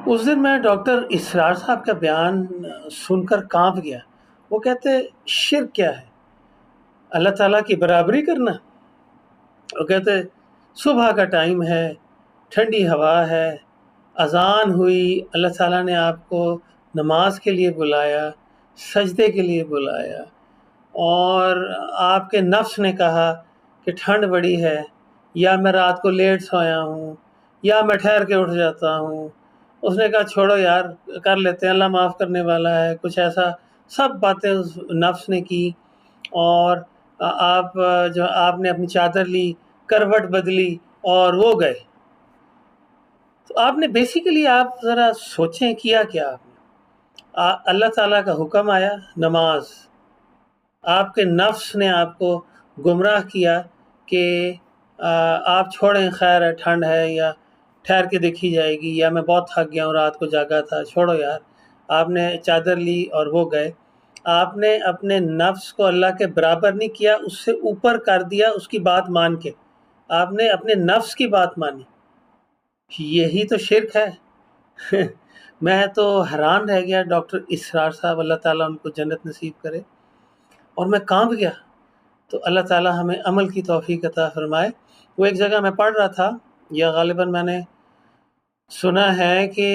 اس دن میں ڈاکٹر اسرار صاحب کا بیان سن کر کانپ گیا۔ وہ کہتے شرک کیا ہے؟ اللہ تعالیٰ کی برابری کرنا۔ وہ کہتے صبح کا ٹائم ہے، ٹھنڈی ہوا ہے، اذان ہوئی، اللہ تعالیٰ نے آپ کو نماز کے لیے بلایا، سجدے کے لیے بلایا، اور آپ کے نفس نے کہا کہ ٹھنڈ بڑی ہے، یا میں رات کو لیٹ سویا ہوں، یا میں ٹھہر کے اٹھ جاتا ہوں۔ اس نے کہا چھوڑو یار، کر لیتے ہیں، اللہ معاف کرنے والا ہے، کچھ ایسا سب باتیں اس نفس نے کی۔ اور آپ نے اپنی چادر لی، کروٹ بدلی اور وہ گئے۔ تو آپ نے بیسیکلی آپ ذرا سوچیں کیا آپ نے؟ اللہ تعالیٰ کا حکم آیا نماز، آپ کے نفس نے آپ کو گمراہ کیا کہ آپ چھوڑیں، خیر ہے، ٹھنڈ ہے، یا ٹھہر کے دیکھی جائے گی، یا میں بہت تھک گیا ہوں، رات کو جاگا تھا، چھوڑو یار۔ آپ نے چادر لی اور وہ گئے۔ آپ نے اپنے نفس کو اللہ کے برابر نہیں کیا، اس سے اوپر کر دیا اس کی بات مان کے۔ آپ نے اپنے نفس کی بات مانی، یہی تو شرک ہے۔ میں تو حیران رہ گیا ڈاکٹر اسرار صاحب، اللہ تعالیٰ ان کو جنت نصیب کرے، اور میں کانپ گیا۔ تو اللہ تعالیٰ ہمیں عمل کی توفیق عطا فرمائے۔ وہ ایک جگہ میں پڑھ رہا تھا، یا غالباً میں نے سنا ہے کہ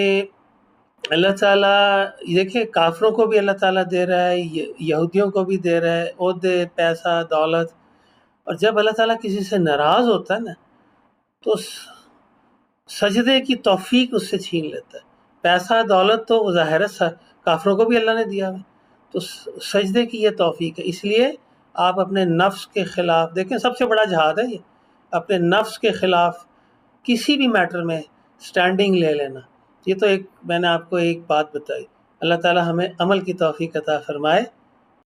اللہ تعالیٰ، دیکھیں کافروں کو بھی اللہ تعالیٰ دے رہا ہے، یہودیوں کو بھی دے رہا ہے، عہدے، پیسہ، دولت، اور جب اللہ تعالیٰ کسی سے ناراض ہوتا ہے نا تو سجدے کی توفیق اس سے چھین لیتا ہے۔ پیسہ، دولت تو ظاہر ہے کافروں کو بھی اللہ نے دیا ہے، تو سجدے کی یہ توفیق ہے۔ اس لیے آپ اپنے نفس کے خلاف، دیکھیں سب سے بڑا جہاد ہے یہ، اپنے نفس کے خلاف کسی بھی میٹر میں سٹینڈنگ لے لینا۔ یہ تو میں نے آپ کو ایک بات بتائی۔ اللہ تعالیٰ ہمیں عمل کی توفیق عطا فرمائے۔